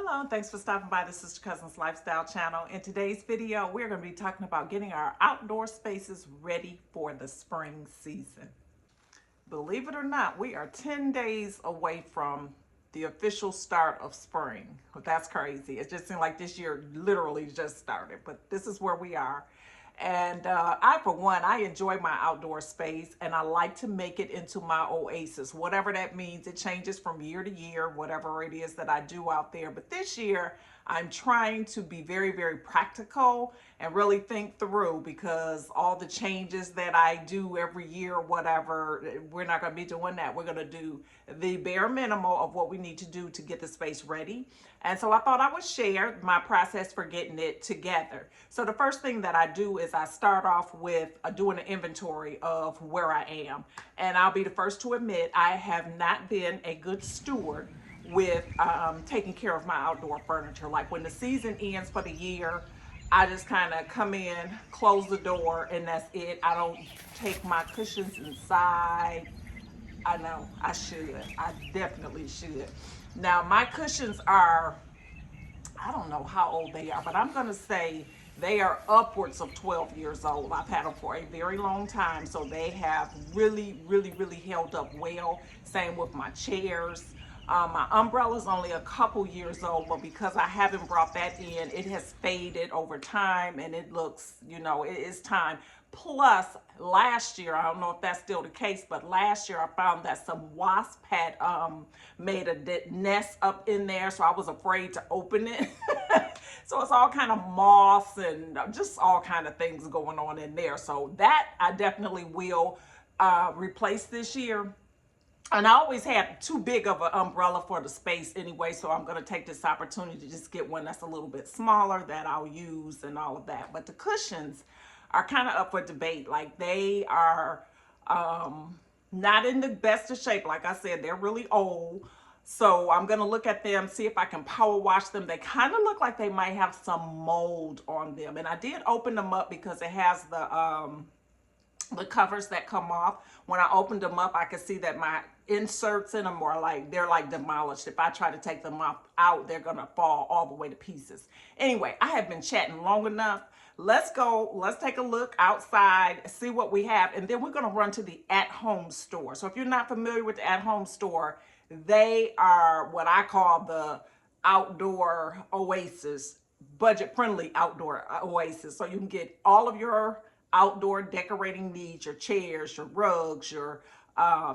Hello, and thanks for stopping by the Sister Cousins Lifestyle channel. In today's video, we're going to be talking about getting our outdoor spaces ready for the spring season. Believe it or not, we are 10 days away from the official start of spring. That's crazy. It just seemed like this year literally just started, but this is where we are. And for one, I enjoy my outdoor space and I like to make it into my oasis, whatever that means. It changes from year to year, whatever it is that I do out there. But this year, I'm trying to be very, very practical and really think through because all the changes that I do every year, whatever, we're not going to be doing that. We're going to do the bare minimum of what we need to do to get the space ready. And so I thought I would share my process for getting it together. So the first thing that I do is I start off with doing an inventory of where I am. And I'll be the first to admit I have not been a good steward with taking care of my outdoor furniture. Like when the season ends for the year, I just kind of come in, close the door, and that's it. I don't take my cushions inside. I know I should. I definitely should. Now, my cushions are, I don't know how old they are, but I'm going to say they are upwards of 12 years old. I've had them for a very long time, so they have really, really, really held up well. Same with my chairs. My umbrella is only a couple years old, but because I haven't brought that in, it has faded over time and it looks, it is time. Plus, last year, I don't know if that's still the case, but last year I found that some wasp had made a nest up in there, so I was afraid to open it. So it's all kind of moss and just all kind of things going on in there. So that I definitely will replace this year. And I always had too big of an umbrella for the space anyway, so I'm going to take this opportunity to just get one that's a little bit smaller that I'll use and all of that. But the cushions are kind of up for debate. Like they are not in the best of shape. Like I said, they're really old. So I'm going to look at them, see if I can power wash them. They kind of look like they might have some mold on them. And I did open them up because it has the covers that come off. When I opened them up, I could see that my inserts in them are they're like demolished. If I try to take them out, they're gonna fall all the way to pieces. Anyway, I have been chatting long enough. Let's go, let's take a look outside, see what we have, and then we're gonna run to the at-home store. So if you're not familiar with the at-home store, they are what I call the outdoor oasis, budget friendly outdoor oasis. So you can get all of your outdoor decorating needs, your chairs, your rugs, your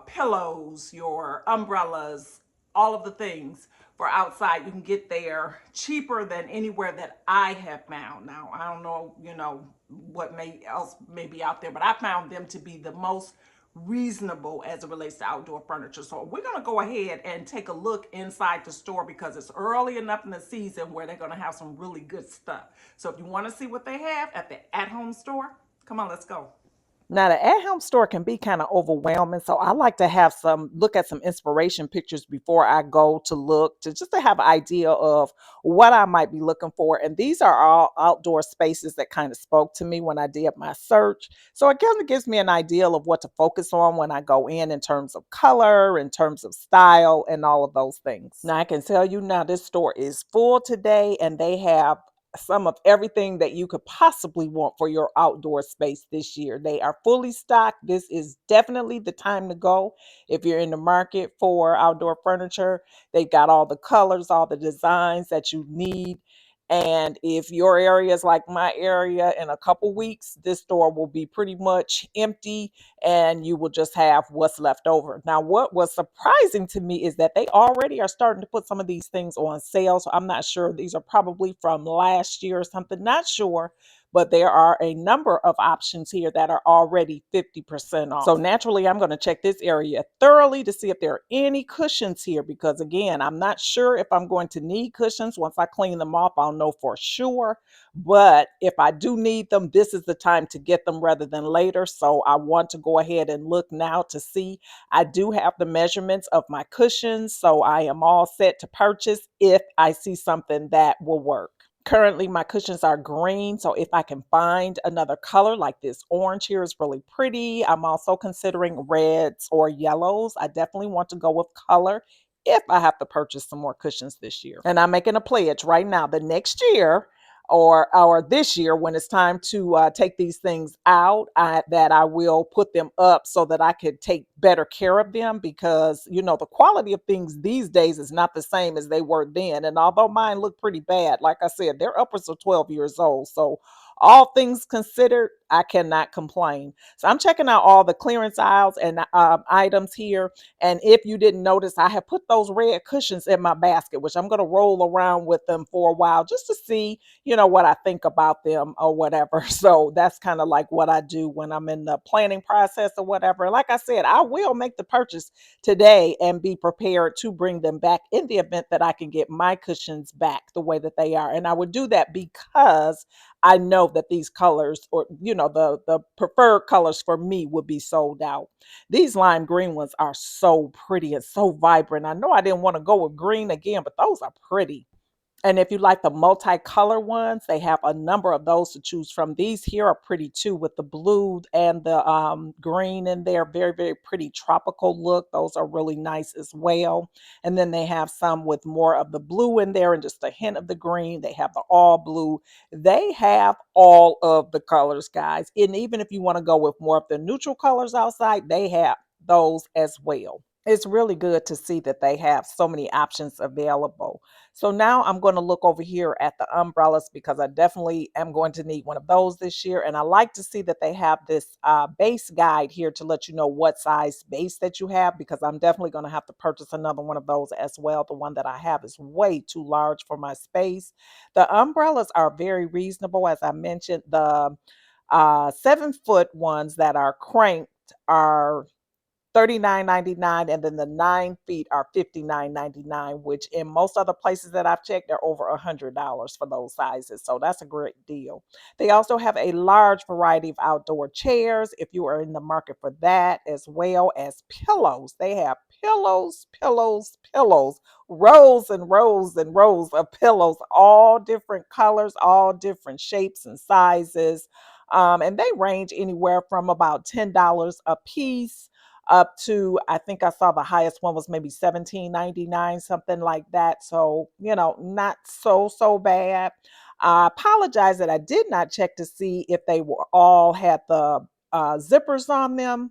pillows, your umbrellas, all of the things for outside. You can get there cheaper than anywhere that I have found. Now, I don't know, what else may be out there, but I found them to be the most reasonable as it relates to outdoor furniture. So we're going to go ahead and take a look inside the store because it's early enough in the season where they're going to have some really good stuff. So if you want to see what they have at the at-home store, come on, let's go. Now, the at-home store can be kind of overwhelming, so I like to have some look at some inspiration pictures before I go to look to just to have an idea of what I might be looking for. And these are all outdoor spaces that kind of spoke to me when I did my search. So it kind of gives me an idea of what to focus on when I go in terms of color, in terms of style, and all of those things. Now, I can tell you now this store is full today, and they have some of everything that you could possibly want for your outdoor space this year. They are fully stocked. This is definitely the time to go if you're in the market for outdoor furniture. They've got all the colors, all the designs that you need. And if your area is like my area, in a couple weeks, this store will be pretty much empty and you will just have what's left over. Now, what was surprising to me is that they already are starting to put some of these things on sale. So I'm not sure. These are probably from last year or something, not sure. But there are a number of options here that are already 50% off. So naturally, I'm going to check this area thoroughly to see if there are any cushions here because, again, I'm not sure if I'm going to need cushions. Once I clean them off, I'll know for sure. But if I do need them, this is the time to get them rather than later. So I want to go ahead and look now to see. I do have the measurements of my cushions, so I am all set to purchase if I see something that will work. Currently, my cushions are green, so if I can find another color like this orange here is really pretty. I'm also considering reds or yellows. I definitely want to go with color if I have to purchase some more cushions this year. And I'm making a pledge right now the next year or this year when it's time to take these things out, that I will put them up so that I could take better care of them, because the quality of things these days is not the same as they were then. And although mine look pretty bad, like I said, they're upwards of 12 years old, so all things considered, I cannot complain. So I'm checking out all the clearance aisles and items here. And if you didn't notice, I have put those red cushions in my basket, which I'm going to roll around with them for a while just to see, what I think about them or whatever. So that's kind of like what I do when I'm in the planning process or whatever. Like I said, I will make the purchase today and be prepared to bring them back in the event that I can get my cushions back the way that they are. And I would do that because I know that these colors, or the preferred colors for me, would be sold out. These lime green ones are so pretty and so vibrant. I know I didn't want to go with green again, but those are pretty. And if you like the multicolor ones, they have a number of those to choose from. These here are pretty too, with the blue and the green in there. Very, very pretty tropical look. Those are really nice as well. And then they have some with more of the blue in there and just a hint of the green. They have the all blue. They have all of the colors, guys. And even if you want to go with more of the neutral colors outside, they have those as well. It's really good to see that they have so many options available. So now I'm going to look over here at the umbrellas, because I definitely am going to need one of those this year. And I like to see that they have this base guide here to let you know what size base that you have, because I'm definitely going to have to purchase another one of those as well. The one that I have is way too large for my space. The umbrellas are very reasonable. As I mentioned, the 7-foot ones that are cranked are 39.99, and then the 9 feet are 59.99, which in most other places that I've checked are over $100 for those sizes. So that's a great deal. They also have a large variety of outdoor chairs if you are in the market for that, as well as pillows. They have pillows, pillows, pillows, rows and rows and rows of pillows, all different colors, all different shapes and sizes. And they range anywhere from about $10 a piece up to, I think I saw the highest one was maybe 17.99, something like that. So, not so bad. I apologize that I did not check to see if they were all had the zippers on them,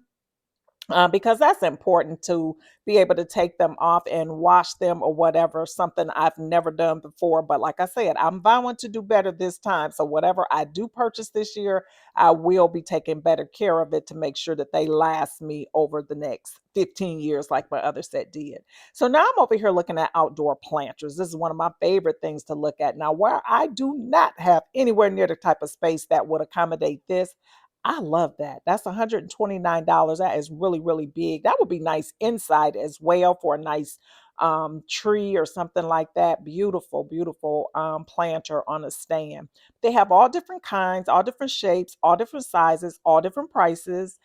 because that's important to be able to take them off and wash them or whatever. Something I've never done before. But like I said, I'm vowing to do better this time. So whatever I do purchase this year, I will be taking better care of it to make sure that they last me over the next 15 years like my other set did. So now I'm over here looking at outdoor planters. This is one of my favorite things to look at. Now, where I do not have anywhere near the type of space that would accommodate this, I love that. That's $129. That is really, really big. That would be nice inside as well for a nice tree or something like that. Beautiful, beautiful planter on a stand. They have all different kinds, all different shapes, all different sizes, all different prices.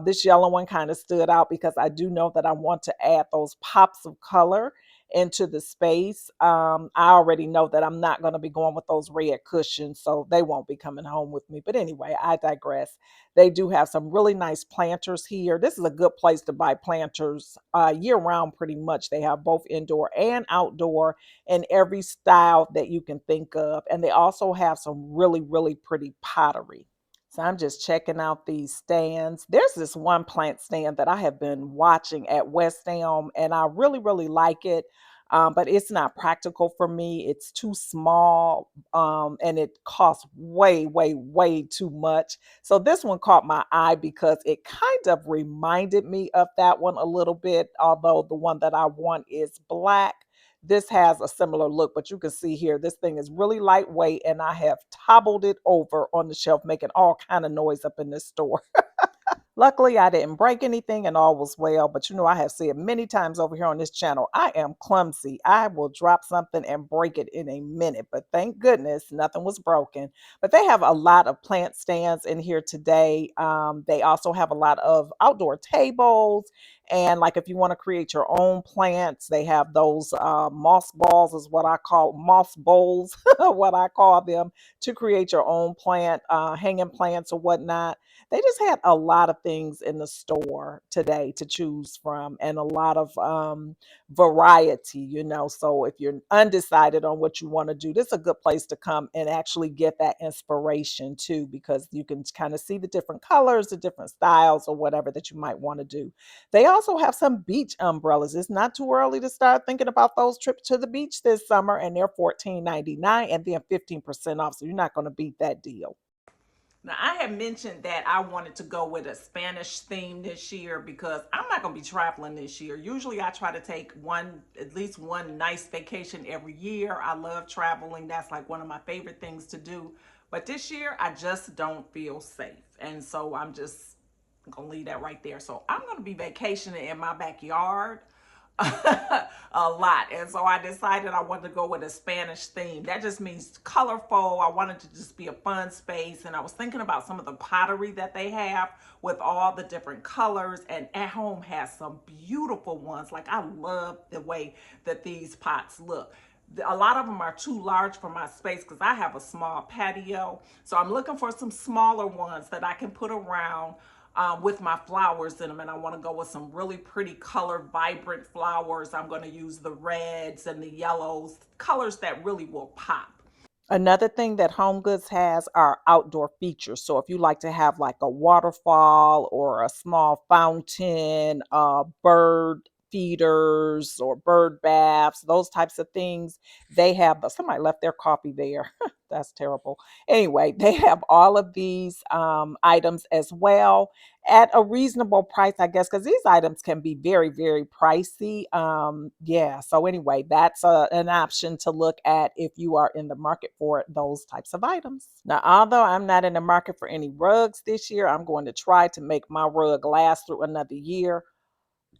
This yellow one kind of stood out because I do know that I want to add those pops of color into the space. I already know that I'm not going to be going with those red cushions, so they won't be coming home with me. But anyway, I digress. They do have some really nice planters here. This is a good place to buy planters year round, pretty much. They have both indoor and outdoor in every style that you can think of. And they also have some really, really pretty pottery. So I'm just checking out these stands. There's this one plant stand that I have been watching at West Elm, and I really, really like it. But it's not practical for me. It's too small, and it costs way, way, way too much. So this one caught my eye because it kind of reminded me of that one a little bit, although the one that I want is black. This has a similar look, but you can see here, this thing is really lightweight, and I have toppled it over on the shelf, making all kind of noise up in this store. Luckily, I didn't break anything and all was well. But I have said many times over here on this channel, I am clumsy. I will drop something and break it in a minute. But thank goodness nothing was broken. But they have a lot of plant stands in here today. They also have a lot of outdoor tables And like if you want to create your own plants, they have those moss balls, is what I call moss bowls, what I call them, to create your own plant, hanging plants or whatnot. They just had a lot of things in the store today to choose from, and a lot of variety, So if you're undecided on what you want to do, this is a good place to come and actually get that inspiration too, because you can kind of see the different colors, the different styles, or whatever that you might want to do. They also have some beach umbrellas. It's not too early to start thinking about those trips to the beach this summer, and they're $14.99 and then 15% off. So you're not going to beat that deal. Now, I had mentioned that I wanted to go with a Spanish theme this year because I'm not going to be traveling this year. Usually, I try to take at least one nice vacation every year. I love traveling. That's like one of my favorite things to do. But this year, I just don't feel safe. And so I'm just going to leave that right there. So I'm going to be vacationing in my backyard a lot. And so I decided I wanted to go with a Spanish theme. That just means colorful. I wanted to just be a fun space. And I was thinking about some of the pottery that they have with all the different colors. And At Home has some beautiful ones. Like, I love the way that these pots look. A lot of them are too large for my space because I have a small patio. So I'm looking for some smaller ones that I can put around with my flowers in them. And I want to go with some really pretty colored, vibrant flowers. I'm going to use the reds and the yellows, colors that really will pop. Another thing that Home Goods has are outdoor features. So if you like to have like a waterfall or a small fountain, bird feeders or bird baths, those types of things, they have. Somebody left their coffee there. That's terrible. Anyway, they have all of these items as well at a reasonable price, I guess, because these items can be very, very pricey. Yeah. So anyway, that's an option to look at if you are in the market for those types of items. Now, although I'm not in the market for any rugs this year, I'm going to try to make my rug last through another year.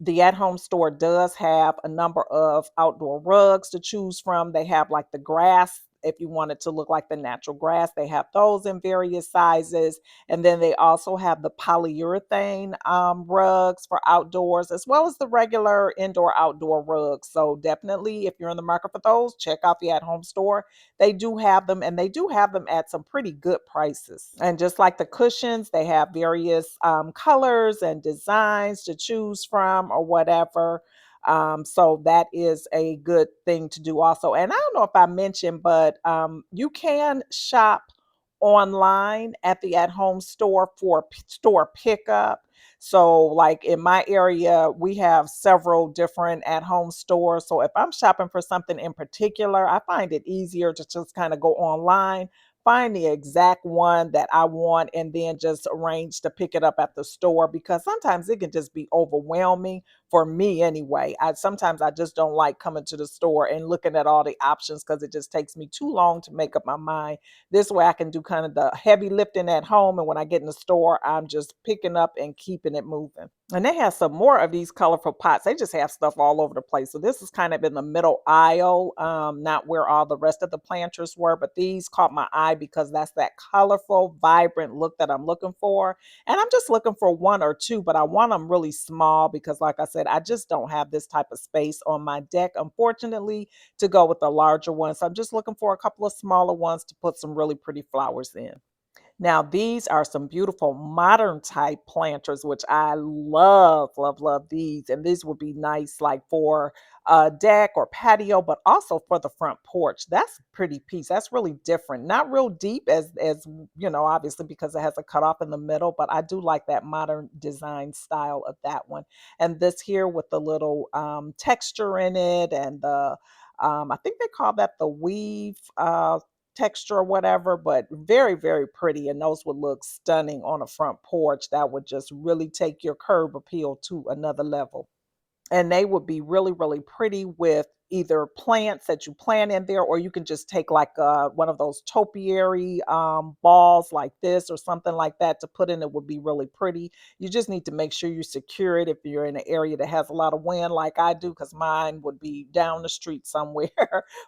The At Home store does have a number of outdoor rugs to choose from. They have like the grass, if you want it to look like the natural grass, they have those in various sizes. And then they also have the polyurethane rugs for outdoors, as well as the regular indoor outdoor rugs. So definitely, if you're in the market for those, check out the At Home store. They do have them, and they do have them at some pretty good prices. And just like the cushions, they have various colors and designs to choose from or whatever. So that is a good thing to do also. And I don't know if I mentioned, but you can shop online at the At Home store for store pickup. So, like in my area, we have several different at home stores. So, if I'm shopping for something in particular, I find it easier to just kind of go online, find the exact one that I want, and then just arrange to pick it up at the store, because sometimes it can just be overwhelming for me anyway. Sometimes I just don't like coming to the store and looking at all the options because it just takes me too long to make up my mind. This way I can do kind of the heavy lifting at home, and when I get in the store, I'm just picking up and keeping it moving. And they have some more of these colorful pots. They just have stuff all over the place. So this is kind of in the middle aisle, not where all the rest of the planters were, but these caught my eye because that's that colorful, vibrant look that I'm looking for. And I'm just looking for one or two, but I want them really small because, like I said, I just don't have this type of space on my deck, unfortunately, to go with the larger ones. So I'm just looking for a couple of smaller ones to put some really pretty flowers in. Now, these are some beautiful modern type planters, which I love, love, love these. And these would be nice, like for a deck or patio, but also for the front porch. That's a pretty piece. That's really different. Not real deep as obviously because it has a cutoff in the middle, but I do like that modern design style of that one. And this here with the little texture in it, and the I think they call that the weave texture or whatever, but very, very pretty. And those would look stunning on a front porch. That would just really take your curb appeal to another level. And they would be really, really pretty with either plants that you plant in there, or you can just take like one of those topiary balls like this or something like that to put in. It would be really pretty. You just need to make sure you secure it if you're in an area that has a lot of wind like I do, because mine would be down the street somewhere.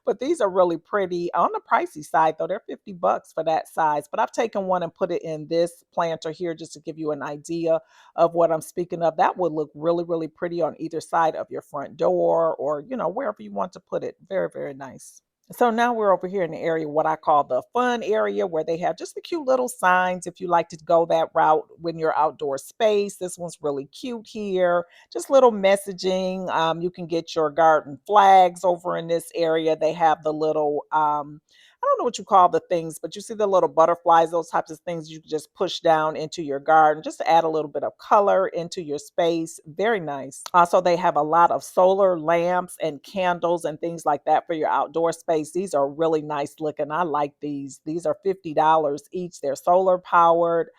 But these are really pretty. On the pricey side though, they're 50 bucks for that size. But I've taken one and put it in this planter here just to give you an idea of what I'm speaking of. That would look really, really pretty on either side of your front door, or, wherever you want to put it. Very, very nice. So now we're over here in the area, what I call the fun area, where they have just the cute little signs if you like to go that route when you're outdoor space. This one's really cute here. Just little messaging. You can get your garden flags over in this area. They have the little I don't know what you call the things, but you see the little butterflies, those types of things you can just push down into your garden just to add a little bit of color into your space. Very nice. Also, they have a lot of solar lamps and candles and things like that for your outdoor space. These are really nice looking. I like these. These are $50 each. They're solar powered.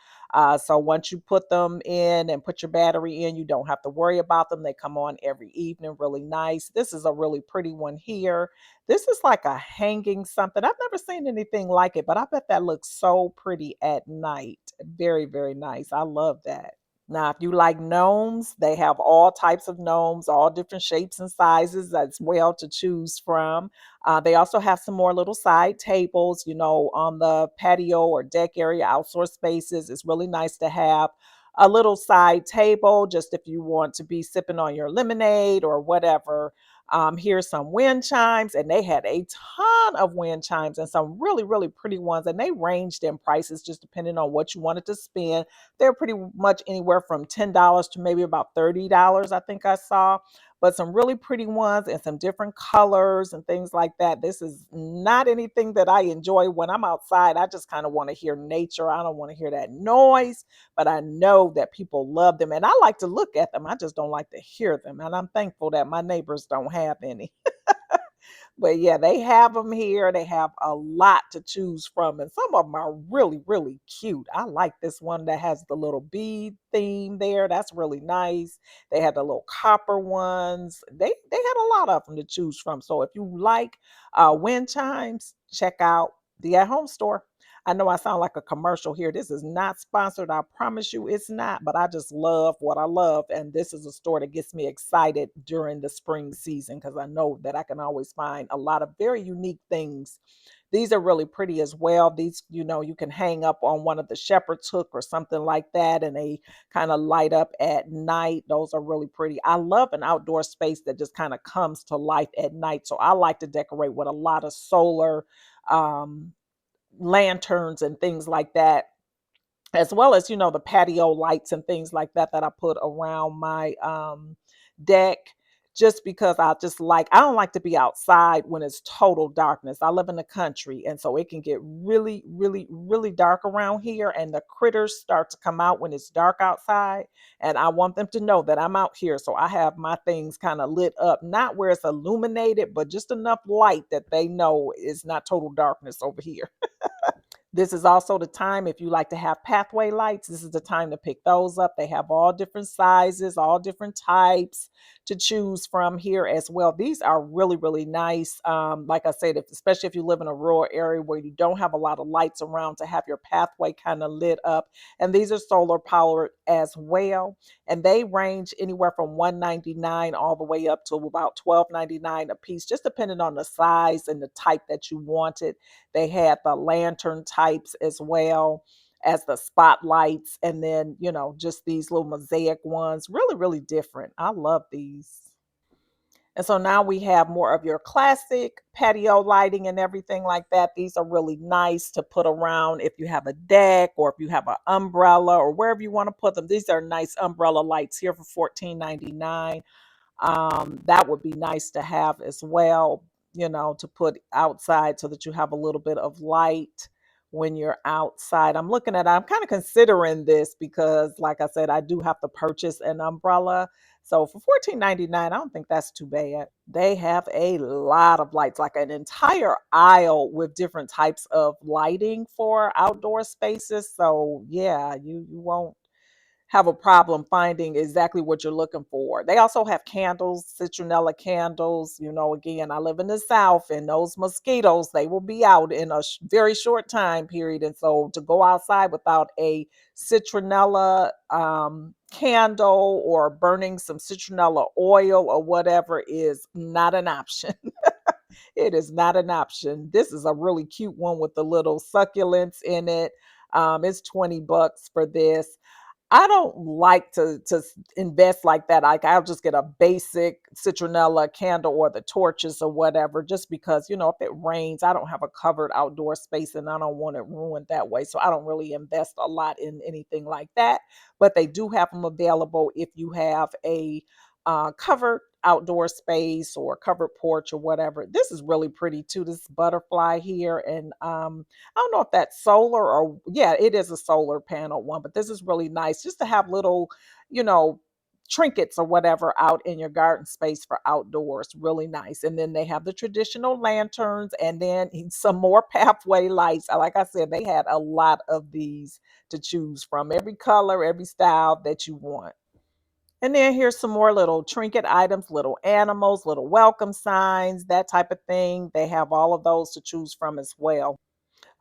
So once you put them in and put your battery in, you don't have to worry about them. They come on every evening. Really nice. This is a really pretty one here. This is like a hanging something. I've never seen anything like it, but I bet that looks so pretty at night. Very, very nice. I love that. Now, if you like gnomes, they have all types of gnomes, all different shapes and sizes as well to choose from. They also have some more little side tables, on the patio or deck area, outdoor spaces. It's really nice to have a little side table just if you want to be sipping on your lemonade or whatever. Here's some wind chimes, and they had a ton of wind chimes and some really, really pretty ones. And they ranged in prices just depending on what you wanted to spend. They're pretty much anywhere from $10 to maybe about $30, I think I saw. But some really pretty ones and some different colors and things like that. This is not anything that I enjoy when I'm outside. I just kind of want to hear nature. I don't want to hear that noise, but I know that people love them. And I like to look at them. I just don't like to hear them. And I'm thankful that my neighbors don't have any. But yeah, they have them here. They have a lot to choose from, and some of them are really, really cute. I like this one that has the little bead theme there. That's really nice. They had the little copper ones. They had a lot of them to choose from. So if you like wind chimes, check out the At Home Store. I know I sound like a commercial here. This is not sponsored. I promise you it's not, but I just love what I love. And this is a store that gets me excited during the spring season because I know that I can always find a lot of very unique things. These are really pretty as well. These, you can hang up on one of the shepherd's hook or something like that, and they kind of light up at night. Those are really pretty. I love an outdoor space that just kind of comes to life at night. So I like to decorate with a lot of solar um, lanterns and things like that, as well as the patio lights and things like that that I put around my deck, just because I don't like to be outside when it's total darkness. I live in the country, and so it can get really, really, really dark around here, and the critters start to come out when it's dark outside, and I want them to know that I'm out here. So I have my things kind of lit up, not where it's illuminated, but just enough light that they know it's not total darkness over here. This is also the time, if you like to have pathway lights, this is the time to pick those up. They have all different sizes, all different types to choose from here as well. These are really, really nice. Like I said, especially if you live in a rural area where you don't have a lot of lights around, to have your pathway kind of lit up. And these are solar powered as well. And they range anywhere from $1.99 all the way up to about $12.99 a piece, just depending on the size and the type that you wanted. They had the lantern types as well as the spotlights, and then, just these little mosaic ones. Really, really different. I love these. And so now we have more of your classic patio lighting and everything like that. These are really nice to put around if you have a deck or if you have an umbrella or wherever you want to put them. These are nice umbrella lights here for $14.99. That would be nice to have as well, to put outside so that you have a little bit of light when you're outside. I'm kind of considering this because, like I said, I do have to purchase an umbrella. So for $14.99, I don't think that's too bad. They have a lot of lights, like an entire aisle with different types of lighting for outdoor spaces. So yeah, you won't have a problem finding exactly what you're looking for. They also have candles, citronella candles. You know, again, I live in the South, and those mosquitoes, they will be out in a very short time period. And so to go outside without a citronella candle or burning some citronella oil or whatever is not an option. It is not an option. This is a really cute one with the little succulents in it. It's $20 for this. I don't like to invest like that. Like I'll just get a basic citronella candle or the torches or whatever, just because, you know, if it rains, I don't have a covered outdoor space and I don't want it ruined that way. So I don't really invest a lot in anything like that. But they do have them available if you have a covered outdoor space or covered porch or whatever. This is really pretty too. This butterfly here, and I don't know if that's solar or, yeah, it is a solar panel one, but this is really nice just to have little, you know, trinkets or whatever out in your garden space for outdoors. Really nice. And then they have the traditional lanterns and then some more pathway lights. Like I said, they had a lot of these to choose from, every color, every style that you want. And then here's some more little trinket items, little animals, little welcome signs, that type of thing. They have all of those to choose from as well.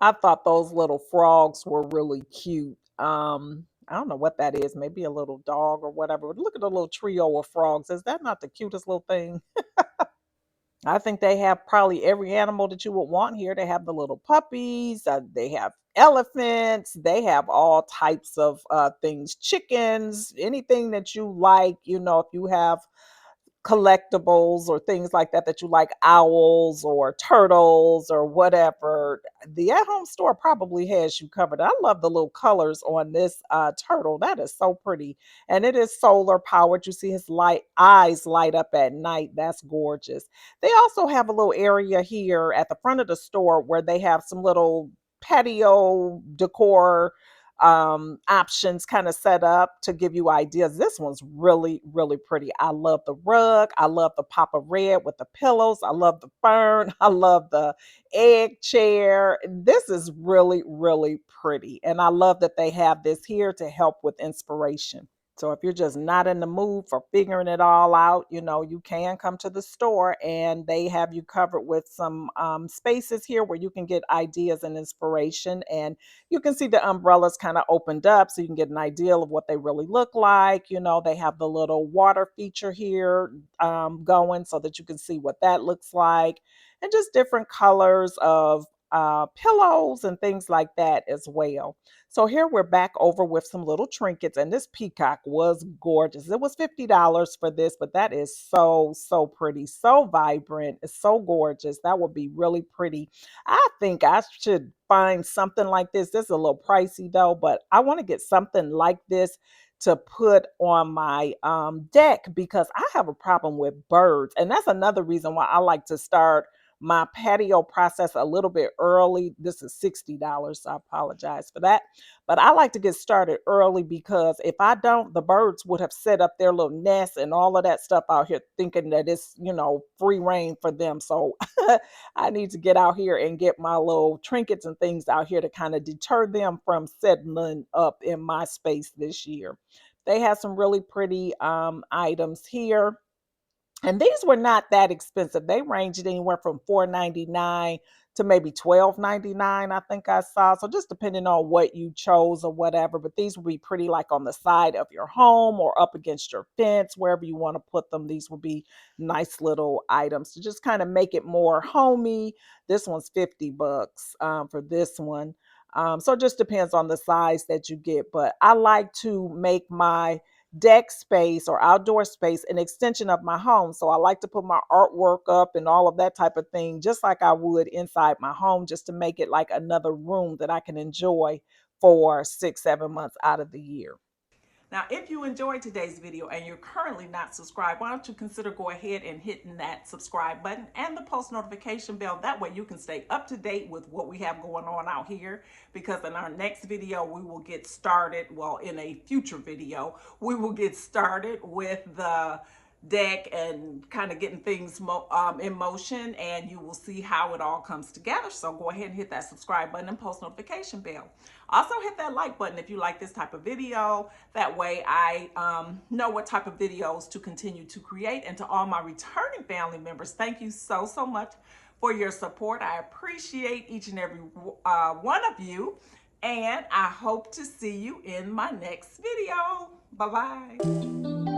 I thought those little frogs were really cute. I don't know what that is, maybe a little dog or whatever. But look at the little trio of frogs. Is that not the cutest little thing? I think they have probably every animal that you would want here. They have the little puppies, they have elephants, they have all types of things, chickens, anything that you like. You know, if you have collectibles or things like that that you like, owls or turtles or whatever, the at home store probably has you covered. I love the little colors on this turtle. That is so pretty. And it is solar powered. You see his light eyes light up at night. That's gorgeous. They also have a little area here at the front of the store where they have some little patio decor options kind of set up to give you ideas. This one's really, really pretty. I love the rug. I love the pop of red with the pillows. I love the fern. I love the egg chair. This is really, really pretty. And I love that they have this here to help with inspiration. So if you're just not in the mood for figuring it all out, you know, you can come to the store and they have you covered with some spaces here where you can get ideas and inspiration. And you can see the umbrellas kind of opened up so you can get an idea of what they really look like. You know, they have the little water feature here going so that you can see what that looks like, and just different colors of pillows and things like that as well. So here we're back over with some little trinkets, and this peacock was gorgeous. It was $50 for this, but that is so, so pretty, so vibrant. It's so gorgeous. That would be really pretty. I think I should find something like this. This is a little pricey though, but I want to get something like this to put on my deck because I have a problem with birds. And that's another reason why I like to start my patio process a little bit early. This is $60. So I apologize for that. But I like to get started early because if I don't, the birds would have set up their little nests and all of that stuff out here thinking that it's, you know, free reign for them. So I need to get out here and get my little trinkets and things out here to kind of deter them from settling up in my space this year. They have some really pretty items here, and these were not that expensive. They ranged anywhere from $4.99 to maybe $12.99, I think I saw. So just depending on what you chose or whatever. But these would be pretty like on the side of your home or up against your fence, wherever you want to put them. These would be nice little items to just kind of make it more homey. This one's $50 for this one. So it just depends on the size that you get. But I like to make my deck space or outdoor space an extension of my home. So I like to put my artwork up and all of that type of thing, just like I would inside my home, just to make it like another room that I can enjoy for 6, 7 months out of the year. Now, if you enjoyed today's video and you're currently not subscribed, why don't you consider go ahead and hitting that subscribe button and the post notification bell. That way you can stay up to date with what we have going on out here, because in our next video, we will get started. Well, in a future video, we will get started with the deck and kind of getting things in motion, and you will see how it all comes together. So go ahead and hit that subscribe button and post notification bell. Also hit that like button if you like this type of video. That way I know what type of videos to continue to create. And to all my returning family members, thank you so much for your support. I appreciate each and every one of you. And I hope to see you in my next video. Bye-bye.